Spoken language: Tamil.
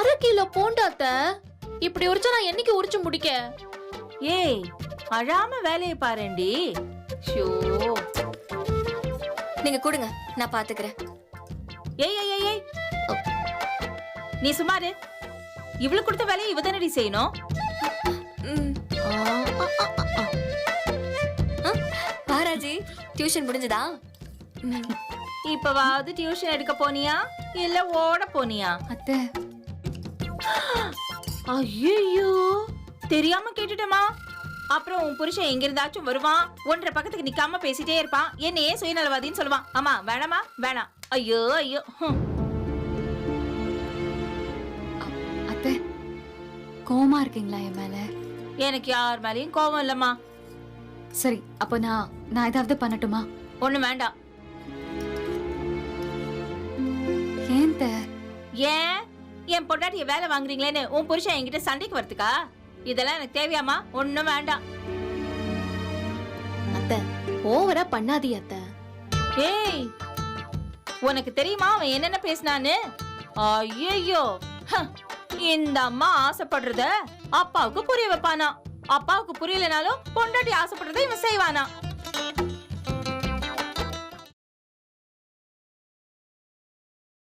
1/2 கிலோ பூண்டாத்த இப்படி உரிச்சா நான் என்னைக்கு உரிச்சு முடிக்க? ஏய் அழாம வேலையை பாருண்டி. ஷோ நீங்க கொடுங்க, நான் பாத்துக்கிறேன். ஏய் ஏய் ஏய் ஏய் நீ சுமாரு. இவ்வளவு கொடுத்த வேலையை இவதானடி செய்யணும். பாராஜி, டியூஷன் முடிஞ்சதா? இப்பவாவது டியூஷன் எடுக்க போனியா இல்ல ஓட போனியா? அத்தை, ஐயோ தெரியாம கேட்டுட்டேமா. அப்புறம் உன் புருஷன் எங்க இருந்தாச்சும் வருவான், 1.5 பக்கத்துக்கு நிக்காம பேசிட்டே இருப்பான், என்னையே சுயநலவாதின்னு சொல்லுவான். ஆமா வேணாமா? வேணாம். ஐயோ ஐயோ. அத்தை கோவமா இருக்கீங்களா என் மேல? எனக்கு யார் மேலயும் கோவம் இல்லம்மா. சரி, அப்போ நான் ஏதாவது பண்ணட்டுமா? ஒண்ணு வேண்டாம். ஏன் ஏன் என் பொண்டாட்டிய வேலை வாங்குறீங்களேன்னு உன் புருஷன் என்கிட்ட சண்டைக்கு வரதுக்கா? இதெல்லாம் எனக்கு தேவையாமா? ஒண்ணும் வேண்டாம். அத்தை ஓவரா பண்ணாதீ அத்தை. ஏய் உனக்கு தெரியுமா அவன் என்னென்ன பேசினான்னு? ஐயோ, இந்த அம்மா ஆசைப்படுறத அப்பாவுக்கு புரிய வைப்பானா, அப்பாவுக்கு புரியலனாலும் பொண்டாட்டி ஆசைப்படுறத இவன் செய்வானா?